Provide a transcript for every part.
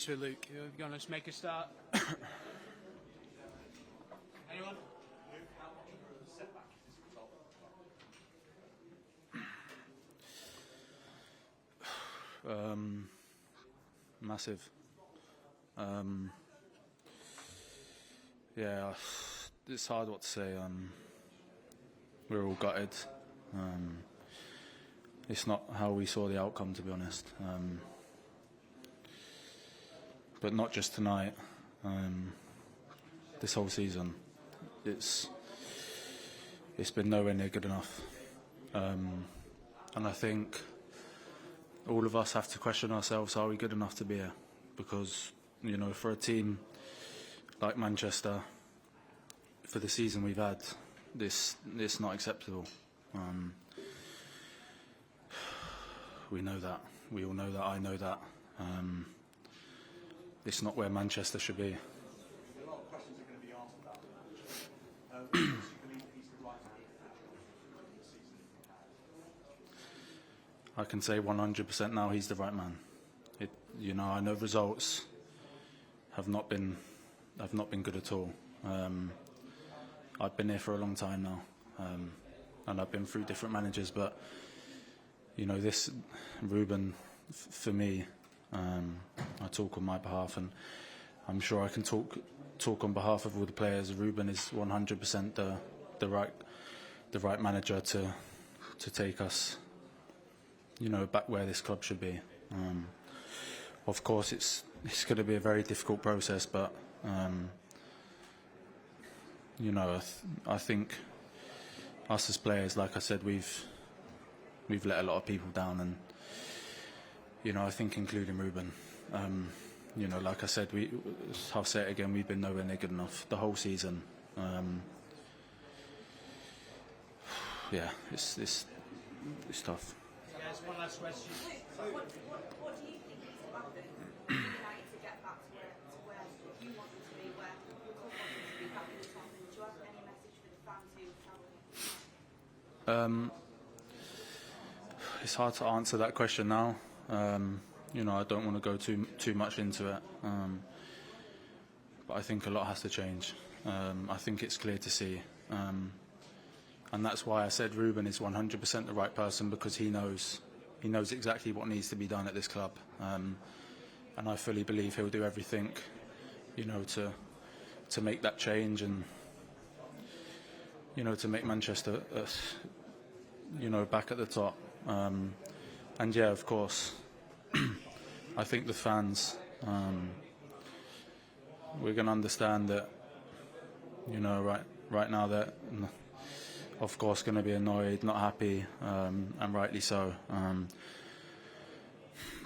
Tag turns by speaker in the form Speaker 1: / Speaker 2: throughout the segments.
Speaker 1: to it, Luke. You're going to make a start. Anyone?
Speaker 2: Massive. Yeah, it's hard what to say. We're all gutted. It's not how we saw the outcome, to be honest. But not just tonight. This whole season, it's been nowhere near good enough. And I think all of us have to question ourselves: are we good enough to be here? Because, you know, for a team like Manchester, for the season we've had, this not acceptable. We know that. We all know that. I know that. It's not where Manchester should be.
Speaker 3: A lot of questions are going to be answered about that. Do you believe that he's the right man for the season that
Speaker 2: I can say 100% now he's the right man. You know, I know results have not been good at all. I've been here for a long time now, and I've been through different managers. But you know, this Ruben, for me, I talk on my behalf, and I'm sure I can talk on behalf of all the players. Ruben is 100% the right manager to take us, you know, back where this club should be. Of course, it's going to be a very difficult process, but you know, I think us as players, like I said, we've let a lot of people down, and you know, I think including Ruben. You know, like I said, I'll say it again, we've been nowhere near good enough the whole season. Yeah, it's tough.
Speaker 1: Yes, one last question.
Speaker 4: What do you think is about it? United to get back to where you want them to be, where the club wants them to be back in the top? And do you have any message for the fans who tell them?
Speaker 2: It's hard to answer that question now. You know, I don't want to go too much into it. But I think a lot has to change. I think it's clear to see. And that's why I said Ruben is 100% the right person, because he knows exactly what needs to be done at this club. And I fully believe he'll do everything, you know, to make that change, and you know, to make Manchester, you know, back at the top. And yeah, of course, I think the fans, we're going to understand that, you know, right now they're, of course, going to be annoyed, not happy, and rightly so.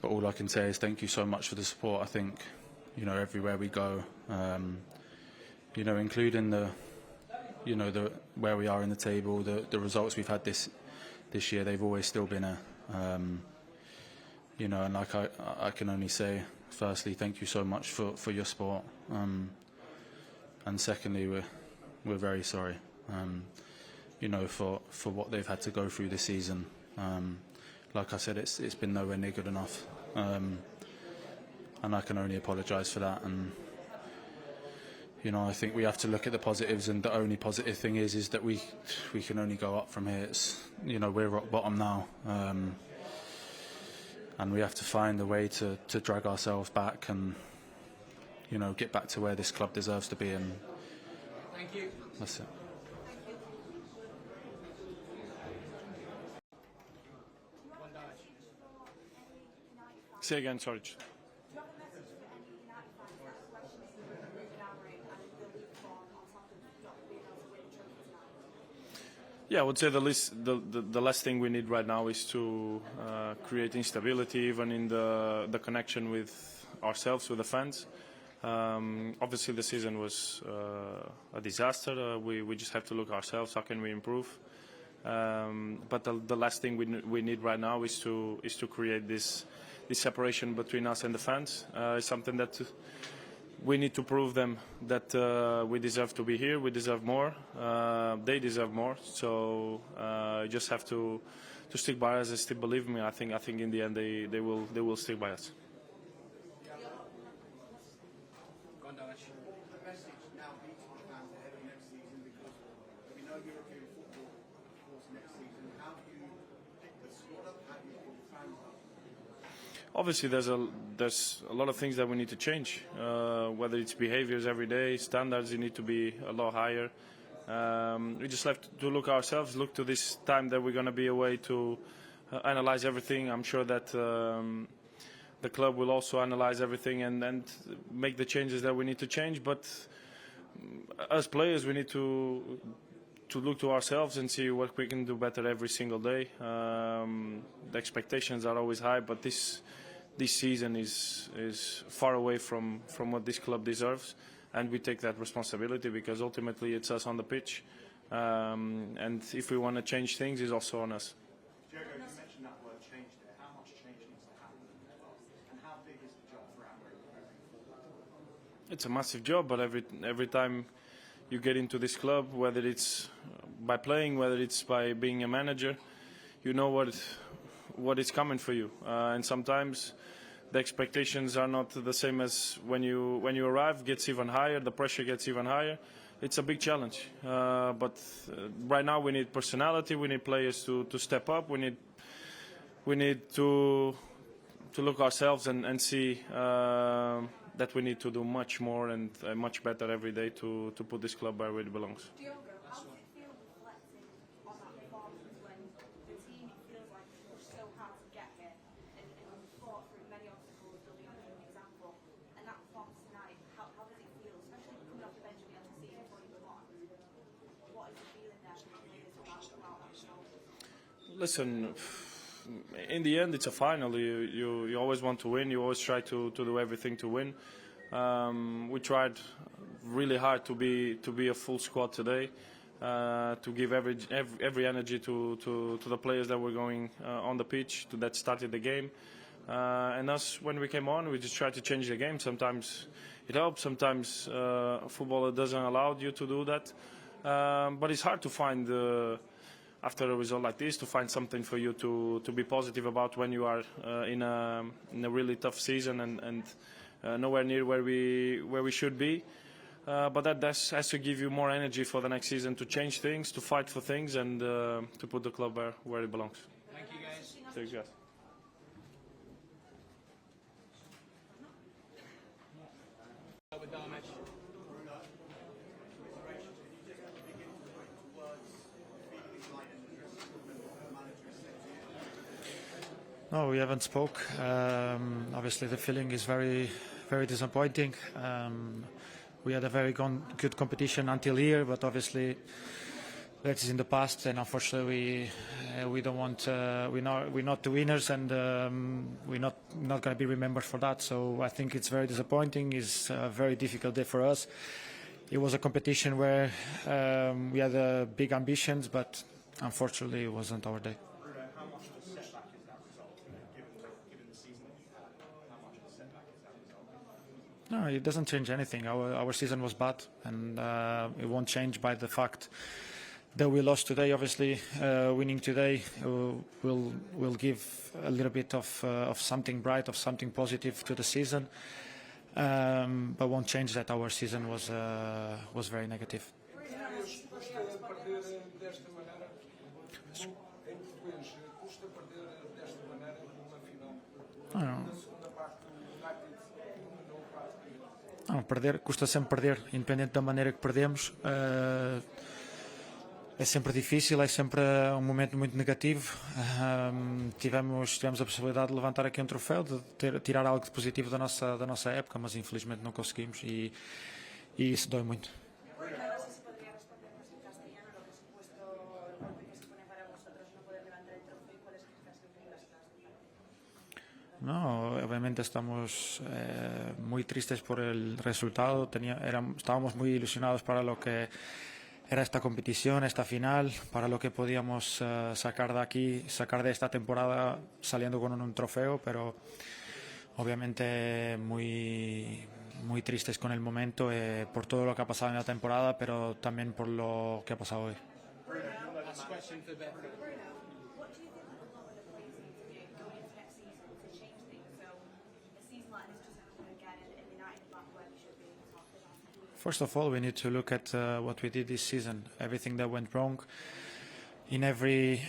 Speaker 2: But all I can say is thank you so much for the support. I think, you know, everywhere we go, you know, including you know, where we are in the table, the results we've had this year, they've always still been a, you know, and like I can only say, firstly, thank you so much for your support, and secondly, we're very sorry, you know, for what they've had to go through this season. Like I said, it's been nowhere near good enough, and I can only apologise for that. And you know, I think we have to look at the positives, and the only positive thing is that we can only go up from here. It's, you know, we're rock bottom now, and we have to find a way to drag ourselves back, and you know, get back to where this club deserves to be. And
Speaker 1: Thank you.
Speaker 2: That's it.
Speaker 5: Say again, sorry.
Speaker 4: Do you have a message for any United fans that are questioning Ruben Amorim and the league form on top of not being able to win the trophy tonight?
Speaker 5: Yeah, I would say the last thing we need right now is to create instability, even in the connection with ourselves, with the fans. Obviously, the season was a disaster. We just have to look at ourselves. How can we improve? But the last thing we need right now is to create this separation between us and the fans. It's something that we need to prove them that we deserve to be here. We deserve more. They deserve more. So you just have to stick by us and still believe me. I think in the end they will stick by us.
Speaker 1: Dalot.
Speaker 6: The message now be to the fans ahead of next season, because we know European football, of course, next season. How do you pick the squad up? How do you pick the fans up?
Speaker 5: Obviously, there's a lot of things that we need to change. Whether it's behaviors every day, standards need to be a lot higher. We just have to look ourselves, look to this time that we're going to be away to analyze everything. I'm sure that the club will also analyze everything and make the changes that we need to change. But as players, we need to look to ourselves and see what we can do better every single day. The expectations are always high, but this season is far away from what this club deserves, and we take that responsibility because ultimately it's us on the pitch, and if we want to change things, it's also on us.
Speaker 3: Diogo, you mentioned that word change there. How much change needs to happen in the club? And how big is the job for Amorim moving forward?
Speaker 5: It's a massive job, but every time you get into this club, whether it's by playing, whether it's by being a manager, you know what is coming for you, and sometimes the expectations are not the same as when you arrive. Gets even higher, the pressure gets even higher. It's a big challenge, but right now we need personality. We need players to step up. We need to look ourselves and see that we need to do much more and much better every day to put this club where it belongs.
Speaker 4: Diogo, how does it feel reflecting on that performance when the team, it feels like it pushed so hard to get here and fought through many obstacles, building on an example, and that performance tonight, how does it feel, especially coming off the bench and being able to see before you come on? What is the feeling there for the players about that result?
Speaker 5: Listen, in the end, it's a final. You always want to win. You always try to do everything to win. We tried really hard to be a full squad today, to give every energy to the players that were going on the pitch, that started the game. And us, when we came on, we just tried to change the game. Sometimes it helps. Sometimes football doesn't allow you to do that. But it's hard to find. After a result like this, to find something for you to be positive about when you are in a really tough season and nowhere near where we should be. But that has to give you more energy for the next season to change things, to fight for things, and to put the club where it belongs.
Speaker 1: Thank you, guys.
Speaker 5: Thanks, guys.
Speaker 1: With Dalot.
Speaker 3: Bruno, congratulations. Can you just begin to put into words feelings like in the dressing room and what the manager has said to you?
Speaker 7: No, we haven't spoke. Obviously, the feeling is very, very disappointing. We had a very good competition until here, but obviously that is in the past, and unfortunately we don't want. We're not the winners, and we're not going to be remembered for that. So I think it's very disappointing. It's a very difficult day for us. It was a competition where we had big ambitions, but unfortunately it wasn't our day.
Speaker 3: Bruno, how much of a setback is that result? Given the season that you've had, how much of a setback is that result?
Speaker 7: No, it doesn't change anything. Our season was bad, and it won't change by the fact that we lost today. Obviously, winning today will give a little bit of something bright, of something positive to the season, but won't change that our season was very negative.
Speaker 8: Custa perder desta maneira, em português, custa perder desta maneira numa final. Na segunda parte do United dominou praticamente.
Speaker 7: Custa sempre perder, independente da maneira que perdemos. É sempre difícil, é sempre um momento muito negativo. Tivemos a possibilidade de levantar aqui um troféu, de tirar algo de positivo da nossa época, mas infelizmente não conseguimos e isso dói muito.
Speaker 4: No sé si podría respondernos en castellano lo que ha supuesto el golpe que supone para vosotros no poder levantar el trofeo y cuáles han sido las claves del partido.
Speaker 7: No, obviamente estamos muy tristes por el resultado. Estábamos muy ilusionados para lo que era esta competición, esta final, para lo que podíamos sacar de aquí, sacar de esta temporada saliendo con un trofeo, pero obviamente muy tristes con el momento, por todo lo que ha pasado en la temporada, pero también por lo que ha pasado hoy.
Speaker 1: Last question for Beth.
Speaker 4: Bruno, what do you think the club and the players need to do going into next season to change things so a season like this doesn't happen again and United back where they should be in the top?
Speaker 7: First of all, we need to look at what we did this season, everything that went wrong. In every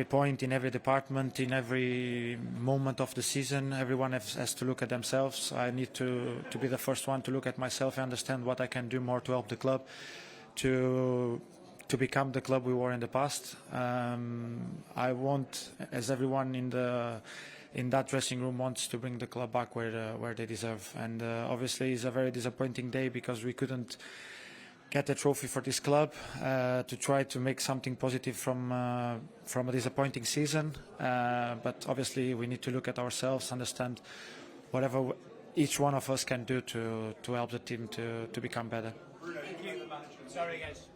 Speaker 7: point, in every department, in every moment of the season, everyone has to look at themselves. I need to be the first one to look at myself and understand what I can do more to help the club to become the club we were in the past. I want, as everyone in that dressing room wants, to bring the club back where they deserve. And obviously, it's a very disappointing day because we couldn't get a trophy for this club, to try to make something positive from a disappointing season. But obviously we need to look at ourselves, understand whatever each one of us can do to help the team to become better.
Speaker 1: Bruno, thank you. Sorry, guys.